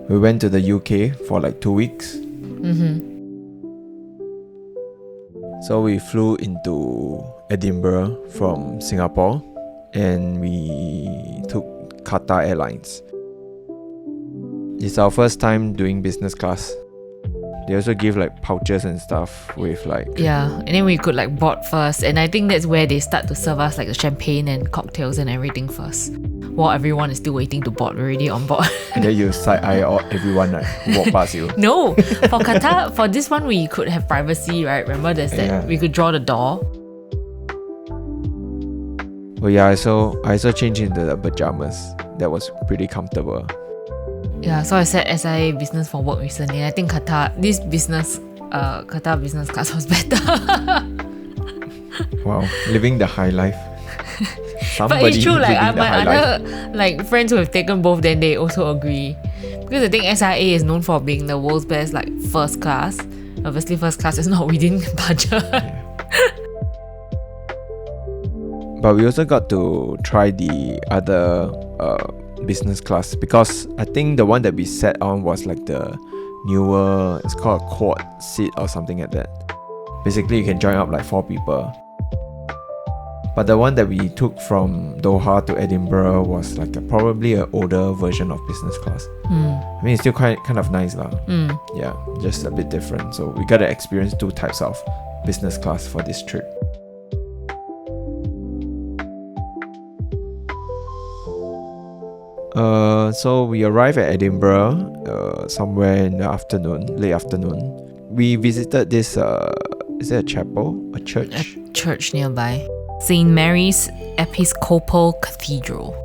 We went to the UK for like 2 weeks. So we flew into Edinburgh from Singapore and we took Qatar Airlines. It's our first time doing business class. They also give like pouches and stuff with like... Yeah, and then we could like board first, and I think that's where they start to serve us like the champagne and cocktails and everything first, while everyone is still waiting to board. We're already on board. And then you side eye everyone like, who walk past you. No, for Qatar, for this one we could have privacy, right? Remember there's that, Yeah. we could draw the door. Oh yeah, I also changed into the pajamas. That was pretty comfortable. Yeah, so I said SIA business for work recently. I think Qatar business class was better. Wow, living the high life. But it's true, like living the my high life. other like friends who have taken both, then they also agree. Because I think SIA is known for being the world's best like first class. Obviously first class is not within budget. But we also got to try the other business class, because I think the one that we sat on was like the newer, it's called a quad seat or something like that. Basically you can join up like 4 people. But the one that we took from Doha to Edinburgh was like probably an older version of business class. I mean, it's still kind of nice lah. Yeah, just a bit different. So we got to experience 2 types of business class for this trip. So we arrived at Edinburgh somewhere in the afternoon, late afternoon. We visited this, is it a chapel? A church? A church nearby. St. Mary's Episcopal Cathedral.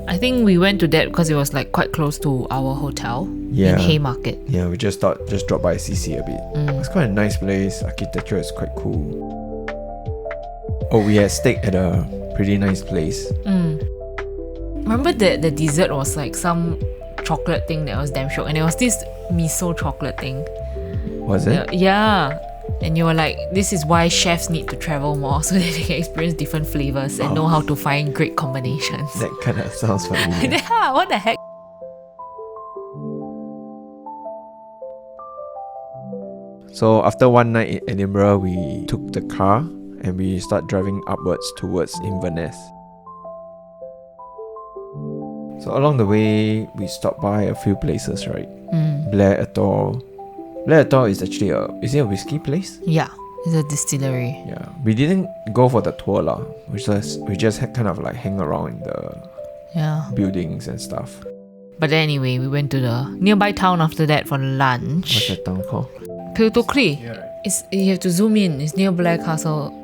I think we went to that because it was like quite close to our hotel in Haymarket. Yeah, we just thought just drop by CC a bit. It's quite a nice place. Architecture is quite cool. Oh, we had stayed at a pretty nice place. Remember that the dessert was like some chocolate thing that was damn shock, and it was this miso chocolate thing. Was it? Yeah. And you were like, this is why chefs need to travel more so that they can experience different flavors and know how to find great combinations. That kind of sounds familiar. Yeah, what the heck? So after one night in Edinburgh, we took the car and we start driving upwards towards Inverness. So along the way, we stopped by a few places, right? Blair Atoll. Blair Atoll is actually is it a whiskey place? Yeah, it's a distillery. Yeah, we didn't go for the tour lah. We just had kind of like hang around in the buildings and stuff. But anyway, we went to the nearby town after that for lunch. What's that town called? Piltocley. Yeah, right. You have to zoom in. It's near Blair Castle.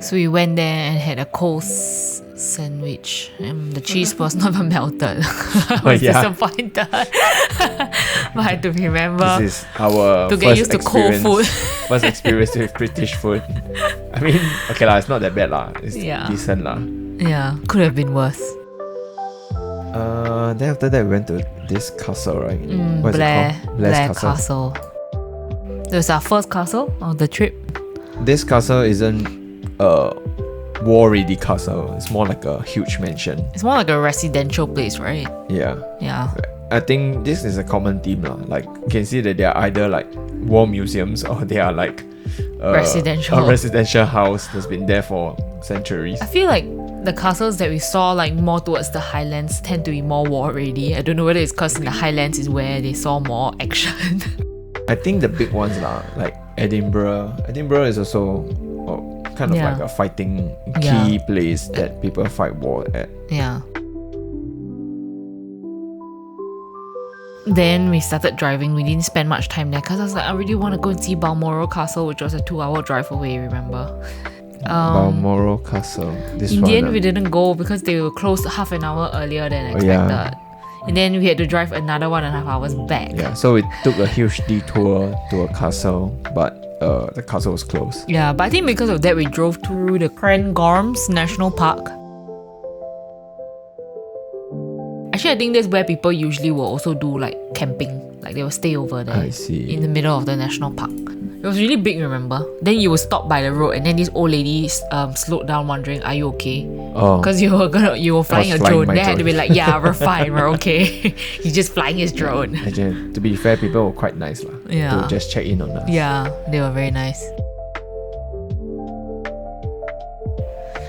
So we went there and had a cold sandwich. The cheese was not even melted. I was disappointed. But I had to remember this is our to get used to cold food. First experience with British food. I mean, okay lah, it's not that bad lah. It's decent lah. Yeah, could have been worse. Then after that we went to this castle, right? What is Blair, it called? Blair Castle. It was our first castle of the trip. This castle isn't a war-ready castle. It's more like a huge mansion. It's more like a residential place, right? Yeah. Yeah. I think this is a common theme lah. Like you can see that they are either like war museums or they are like a residential house that's been there for centuries. I feel like the castles that we saw like more towards the Highlands tend to be more war ready. I don't know whether it's because in the Highlands is where they saw more action. I think the big ones lah, like Edinburgh. Edinburgh is also kind of like a fighting key place that people fight war at. Yeah. Then we started driving. We didn't spend much time there because I was like, I really want to go and see Balmoral Castle, which was a 2-hour drive away, remember? Balmoral Castle. In the end, we didn't go because they were closed half an hour earlier than expected. And then we had to drive another 1.5 hours back. Yeah, so we took a huge detour to a castle, but the castle was closed. Yeah, but I think because of that, we drove through the Cairngorms National Park. Actually, I think that's where people usually will also do like camping. Like they will stay over there. I see. In the middle of the national park. It was really big, remember? Then you were stopped by the road, and then this old lady slowed down, wondering, "Are you okay?" Oh, Because you were flying a flying drone. my They had to be drone. like, "Yeah, we're fine, we're okay." He's just flying his drone. actually, to be fair, people were quite nice lah. Yeah. To just check in on us. Yeah, they were very nice.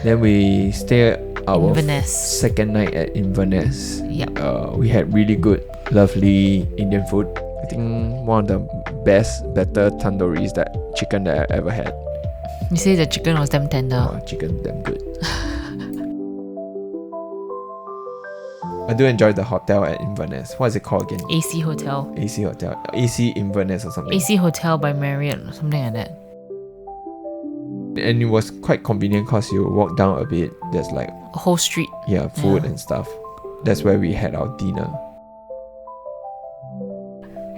Then we stayed our Inverness. second night at Inverness. Yep. We had really good, lovely Indian food. I think one of the better tandooris chicken that I ever had. You say the chicken was damn tender. Chicken damn good. I do enjoy the hotel at Inverness. What is it called again? AC Hotel. AC Hotel. AC Inverness or something. AC Hotel by Marriott or something like that. And it was quite convenient because you walk down a bit. There's like, A whole street. food Yeah. and stuff. That's where we had our dinner.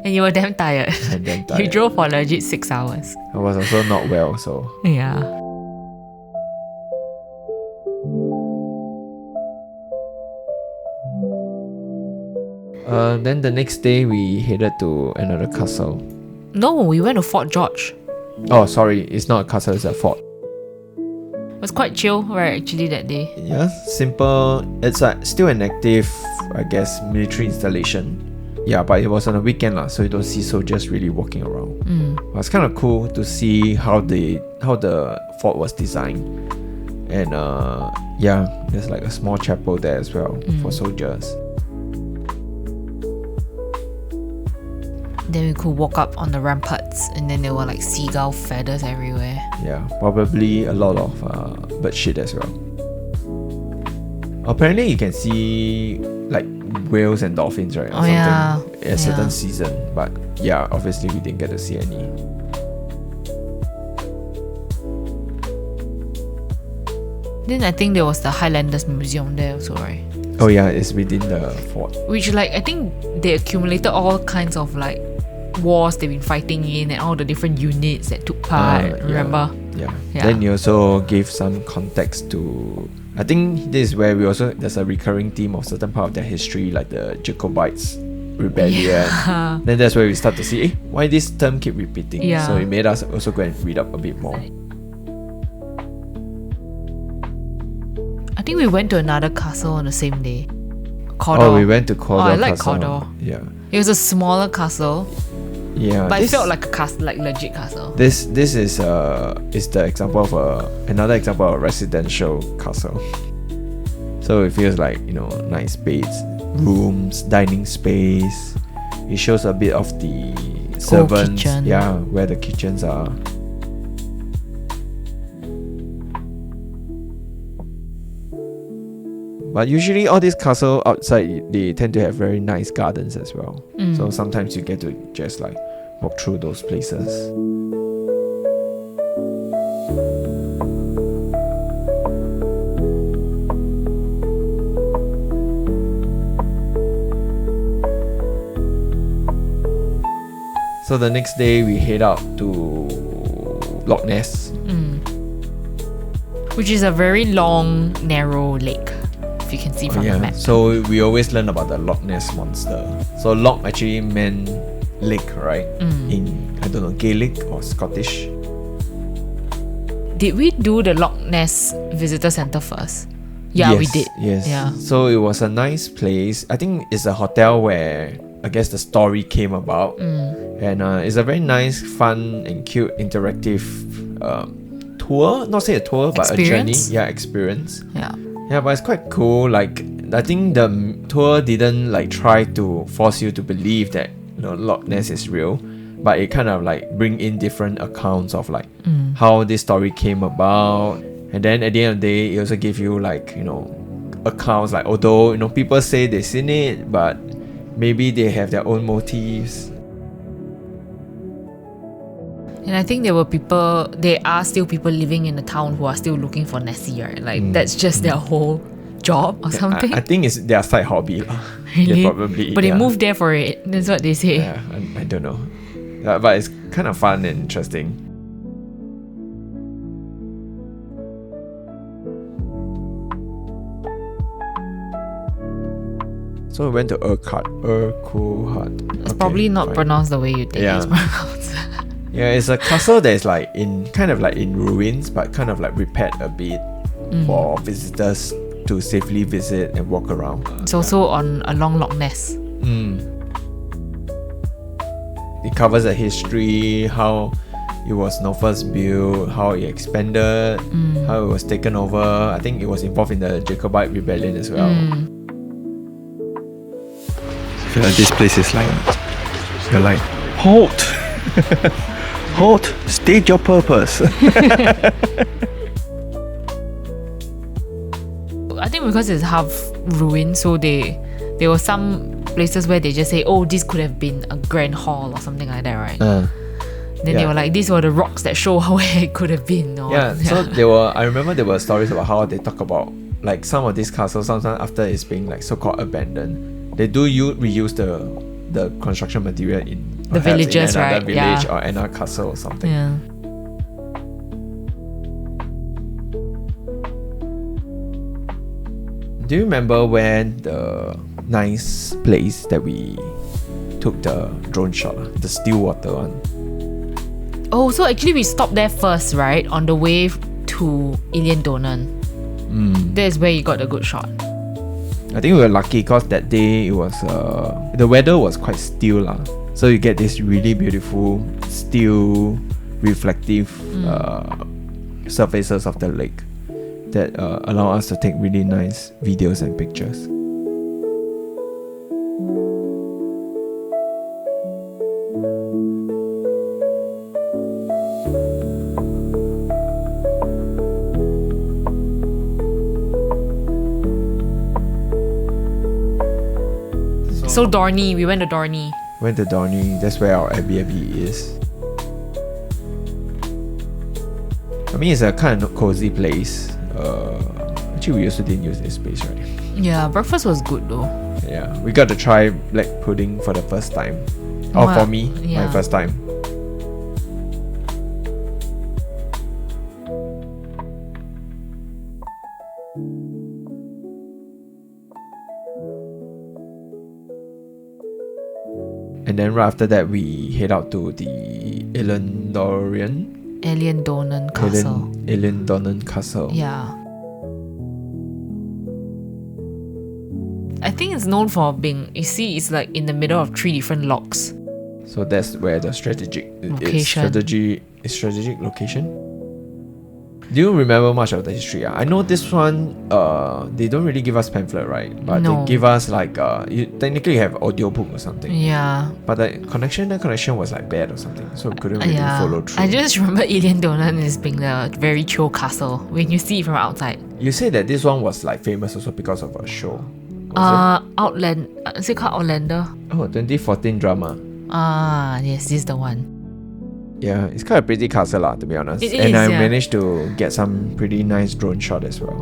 And you were damn tired. And then You drove for legit 6 hours. I was also not well, so Yeah. then the next day we headed to another castle. No, we went to Fort George. Oh, sorry, it's not a castle, it's a fort. It was quite chill, right, actually, that day. Yeah, simple. It's still an active, I guess, military installation. Yeah, but it was on a weekend lah, so you don't see soldiers really walking around. But it's kind of cool to see how the fort was designed. And there's like a small chapel there as well for soldiers. Then we could walk up on the ramparts, and then there were like seagull feathers everywhere. Yeah, probably a lot of bird shit as well. Apparently, you can see like whales and dolphins, right? Or something at a certain season. But yeah, obviously we didn't get to see any. Then I think there was the Highlanders Museum there also, right? Oh yeah, it's within the fort. Which like I think they accumulated all kinds of like wars they've been fighting in and all the different units that took part. Remember? Yeah. Yeah. Then you also gave some context to. I think this is where there's a recurring theme of certain part of their history, like the Jacobites rebellion. Yeah. Then that's where we start to see, why this term keep repeating. Yeah. So it made us also go and read up a bit more. I think we went to another castle on the same day. Cawdor. Oh, we went to Cawdor. I like Castle. Cawdor. Yeah. It was a smaller castle, Yeah. but it felt like a castle, like legit castle. This is the example of another example of a residential castle. So it feels like, nice beds, rooms, dining space. It shows a bit of the servants, kitchen. where the kitchens are. But usually all these castles outside, they tend to have very nice gardens as well. So sometimes you get to just like walk through those places. So the next day we head out to Loch Ness. Which is a very long, narrow lake, if you can see from the map. So we always learn about the Loch Ness monster. So Loch actually meant lake, right? In, I don't know, Gaelic or Scottish. Did we do the Loch Ness Visitor Centre first? Yeah, we did. Yes. Yeah. So it was a nice place. I think it's a hotel where I guess the story came about. And it's a very nice, fun and cute interactive tour. Not say a tour, but Experience? a journey. Yeah, experience. Yeah. Yeah, but it's quite cool. Like, I think the tour didn't like try to force you to believe that Loch Ness is real, but it kind of like bring in different accounts of like how this story came about, and then at the end of the day, it also give you like accounts like, although people say they've seen it, but maybe they have their own motives. And I think there are still people living in the town who are still looking for Nessie, right? Like that's just their whole job or something. I think it's their side hobby. Really? They probably. But they moved there for it. That's what they say. Yeah, I don't know. But it's kind of fun and interesting. So we went to Urquhart. It's probably not pronounced the way you think it's pronounced. Yeah, it's a castle that is like in kind of like in ruins, but kind of like repaired a bit for visitors to safely visit and walk around. It's also on along Loch Ness. It covers the history, how it was first built, how it expanded, how it was taken over. I think it was involved in the Jacobite rebellion as well. I feel like this place is like, you're like, halt! Halt! State your purpose! I think because it's half ruined, so there were some places where they just say, oh, this could have been a grand hall or something like that, right? Then they were like, these were the rocks that show where it could have been. Or, so I remember there were stories about how they talk about like some of these castles, sometimes after it's being like so-called abandoned, they do reuse the construction material in the villages, in another right? village or another castle or something. Yeah. Do you remember when the nice place that we took the drone shot, the Stillwater one? Oh, so actually we stopped there first, right? On the way to Iliendonen. That's where you got the good shot. I think we were lucky because that day it was the weather was quite still lah. So you get this really beautiful still reflective surfaces of the lake that allow us to take really nice videos and pictures. So Dorney, we went to Dorney. Went to Dorney, that's where our Airbnb is. I mean, it's a kind of cozy place. Actually, we also didn't use this space, right? Yeah, breakfast was good though. Yeah, we got to try black pudding for the first time. Or for me, my first time. And then right after that, we head out to the Iliendonen Castle. Iliendonen Castle. Yeah. I think it's known for being, you see, it's like in the middle of 3 different locks. So that's where the strategic location. Do you remember much of the history? I know this one, they don't really give us pamphlet, right? But No. they give us like, you technically have audiobook or something. Yeah. But the connection was like bad or something. So we couldn't really follow through. I just remember Iliendonen as being a very chill castle when you see it from outside. You said that this one was like famous also because of a show. Is it called Outlander? Oh, 2014 drama. Yes, this is the one. Yeah, it's kind of pretty castle lah, to be honest. It and is, I yeah. managed to get some pretty nice drone shot as well.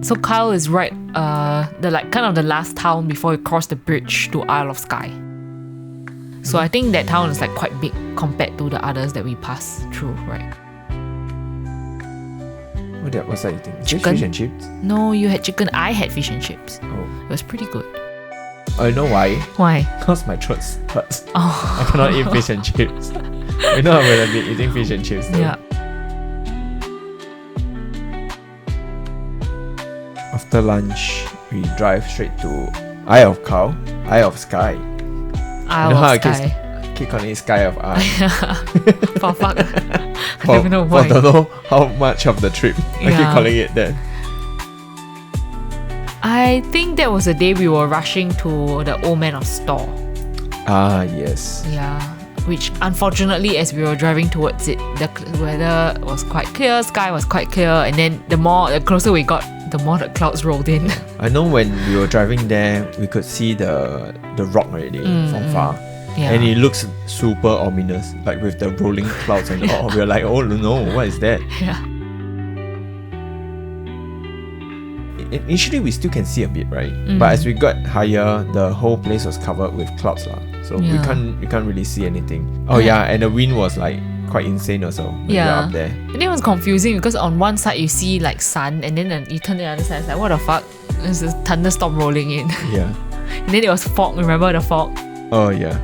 So Kyle is right, the last town before you cross the bridge to Isle of Skye. So I think that town is like quite big compared to the others that we passed through, right? What's that you think? Is it Chicken. fish and chips? No, you had chicken. I had fish and chips. Oh. It was pretty good. I know why. Why? Because my throat hurts. Oh. I cannot eat fish and chips. You know I'm gonna be eating fish and chips though. Yeah. After lunch, we drive straight to Eye of Skye. Isle of Skye. Keep calling it Sky of Eye. For fuck. I don't even know why. I don't know how much of the trip I keep Yeah. calling it that. I think that was the day we were rushing to the Old Man of Storr. Ah, yes. Yeah. Which unfortunately, as we were driving towards it, the weather was quite clear, sky was quite clear, and then the closer we got, the more the clouds rolled in. I know when we were driving there, we could see the rock already from far. Yeah. And it looks super ominous, like with the rolling clouds and all. We were like, oh no, what is that? Yeah. Initially, we still can see a bit, right? But as we got higher, the whole place was covered with clouds lah. So we Yeah. can't really see anything. Oh yeah, and the wind was like quite insane also when you're Yeah. up there. And it was confusing because on one side you see like sun, and then you turn to the other side, it's like, what the fuck? There's a thunderstorm rolling in. Yeah. And then it was fog, remember the fog? Oh yeah.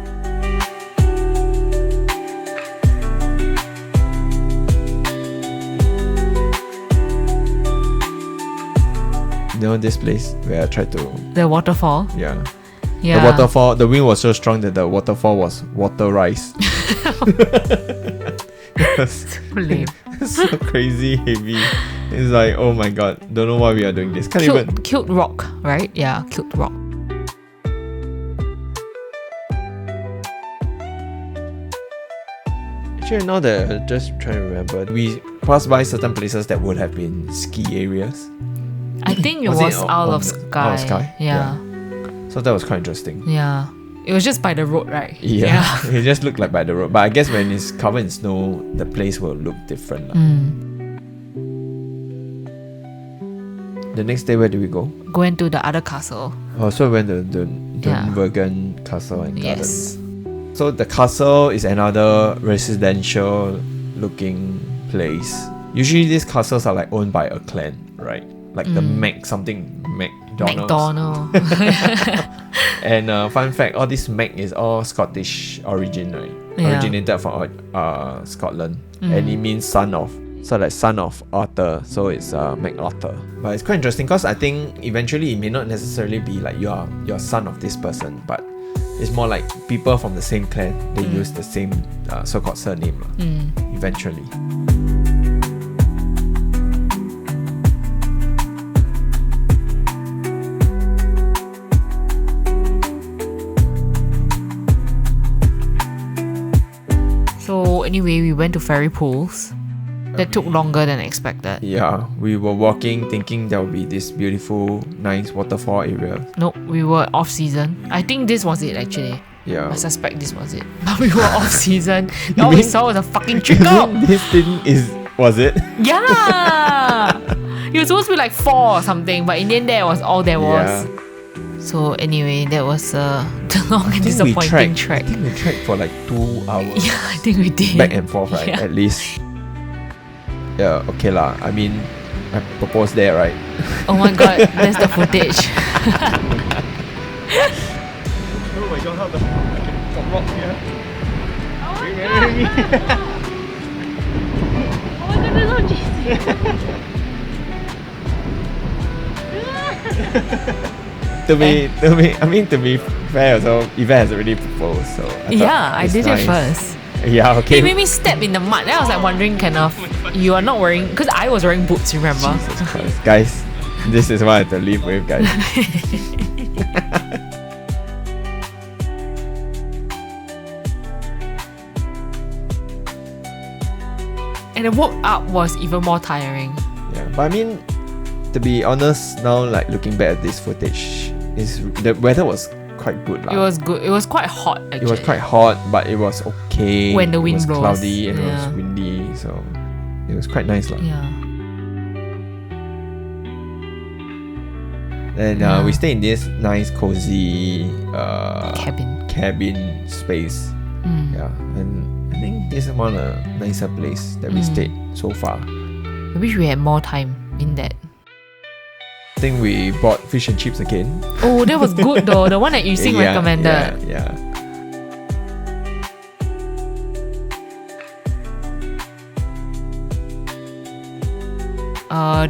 You know this place where I tried to The waterfall. yeah. Yeah. The waterfall, the wind was so strong that the waterfall was waterized. It's Lame. so crazy heavy. It's like, oh my god, don't know why we are doing this. Can't even. Killed rock, right? Yeah, killed rock. Actually, now that I'm just trying to remember, we passed by certain places that would have been ski areas. I think it Was was, it on Isle of the- Skye. Isle of Skye? Yeah. So that was quite interesting. Yeah. It was just by the road, right? Yeah, it just looked like by the road. But I guess when it's covered in snow, the place will look different. Lah. Mm. The next day, where do we go? Going to the other castle. Oh, so we went to the Yeah. Dunvegan Castle and Yes. Garden. So the castle is another residential looking place. Usually these castles are like owned by a clan, right? Like the McDonald's. McDonald. And fun fact, all this Mac is all Scottish origin, right? Yeah. Originated from Scotland, and it means son of. So like son of Arthur, so it's MacArthur. But it's quite interesting because I think eventually it may not necessarily be like you're son of this person, but it's more like people from the same clan. They use the same so-called surname lah, eventually. So anyway, we went to Fairy Pools. That took longer than expected. Yeah, we were walking thinking there would be this beautiful, nice waterfall area. Nope, we were off season. I think this was it actually. Yeah. I suspect this was it. But we were off season. All we saw was a fucking trickle. This thing was it? Yeah. It was supposed to be like 4 or something, but in the end that was all there was. Yeah. So anyway, that was the long and I think disappointing trek. I think we trekked for like 2 hours. Yeah, I think we did. Back and forth, right? Yeah. At least. Yeah, okay lah. I mean, I proposed there, right? Oh my god, that's the footage. Oh my god, how the got rock here? Oh my god, that's so juicy. To be fair, also, Yvette has already proposed, so Yeah, I it's did nice. it first. Yeah, okay. It made me step in the mud. Then I was like wondering, kind of, you are not wearing, because I was wearing boots, remember? Jesus Christ. Guys, this is what I have to live with, guys. And the walk up was even more tiring. Yeah, but I mean, to be honest, now like looking back at this footage, the weather was quite good. It was good. It was quite hot actually. It was quite hot, but it was okay. When the wind it was blows. cloudy and it Yeah. was windy, so it was quite nice. Yeah. And Yeah. we stayed in this nice, cozy Cabin. space. Mm. Yeah, and I think this is one of the nicer place that we stayed so far. I wish we had more time in that. I think we bought fish and chips again. Oh, that was good though. The one that Yu Xing Yeah, recommended. Yeah.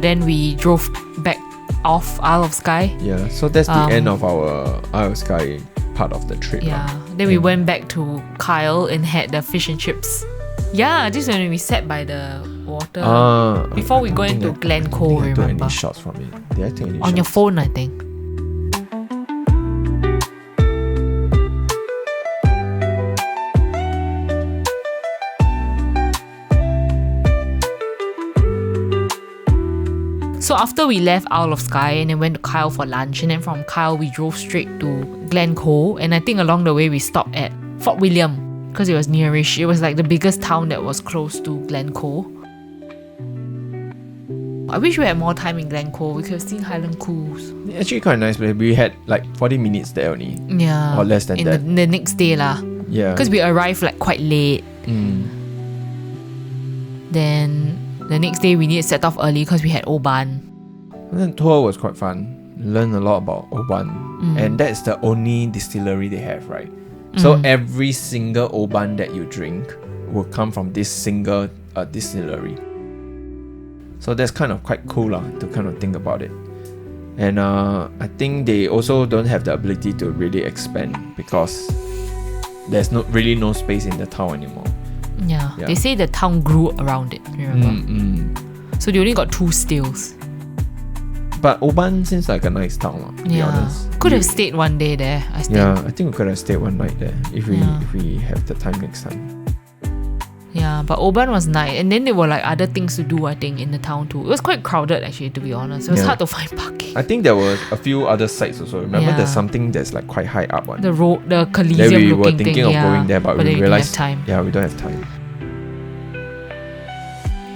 Then we drove back off Isle of Skye. Yeah, so that's the Um, end of our Isle of Skye part of the trip. Yeah. lah. Then we went back to Kyle and had the fish and chips. Yeah, this is when we sat by the water. Before we go I think into I Glencoe, took remember? any shots from it. Did I take any On your shots? phone, I think. So after we left Isle of Skye and then went to Kyle for lunch, and then from Kyle we drove straight to Glencoe, and I think along the way we stopped at Fort William because it was nearish. It was like the biggest town that was close to Glencoe. I wish we had more time in Glencoe. We could have seen Highland Cools. Actually, quite nice place. We had like 40 minutes there only. Yeah. Or less than in that. The next day lah. Yeah. Because we arrived like quite late. Mm. Then the next day we need to set off early because we had Oban. And the tour was quite fun. Learned a lot about Oban. And that's the only distillery they have, right? So every single Oban that you drink will come from this single distillery. So that's kind of quite cool to kind of think about it. And I think they also don't have the ability to really expand because there's really no space in the town anymore. Yeah. They say the town grew around it, remember? So they only got 2 stills. But Oban seems like a nice town, to be honest. Could have stayed one day there, I think. Yeah, I think we could have stayed one night there if we have the time next time. Yeah, but Oban was nice. And then there were like other things to do, I think, in the town too. It was quite crowded actually, to be honest. It was hard to find parking. I think there were a few other sites also. Remember there's something that's like quite high up one. The road, the That Coliseum we were looking thinking thing, of going there, but we then we realized didn't have time. Yeah, we don't have time.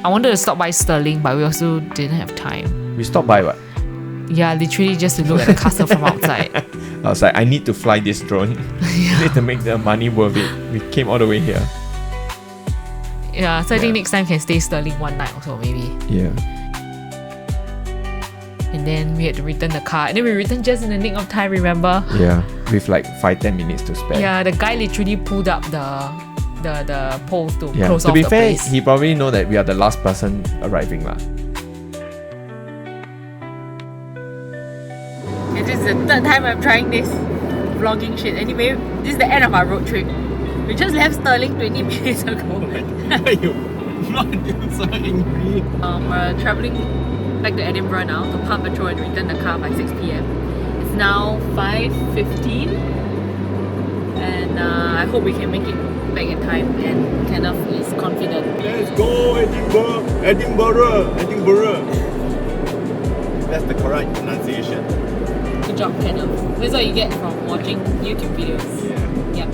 I wanted to stop by Stirling, but we also didn't have time. We stopped by what? Yeah, literally just to look at the castle from outside. I was like, I need to fly this drone. I need to make the money worth it. We came all the way here. Yeah, so I think next time can stay Stirling one night also maybe. Yeah. And then we had to return the car. And then we returned just in the nick of time, remember? Yeah, with like 5-10 minutes to spare. Yeah, the guy literally pulled up the poles to close to off be the fair, place. he probably know that we are the last person arriving lah. This is the 3rd time I'm trying this vlogging shit. Anyway, this is the end of our road trip. We just left Stirling 20 minutes ago. so angry. We're travelling back to Edinburgh now to pump petrol and return the car by 6 p.m. It's now 5:15 and I hope we can make it back in time, and Kenneth is confident. Let's go, Edinburgh. That's the correct pronunciation. Good job, Kenneth. That's what you get from watching YouTube videos. Yeah. Yep.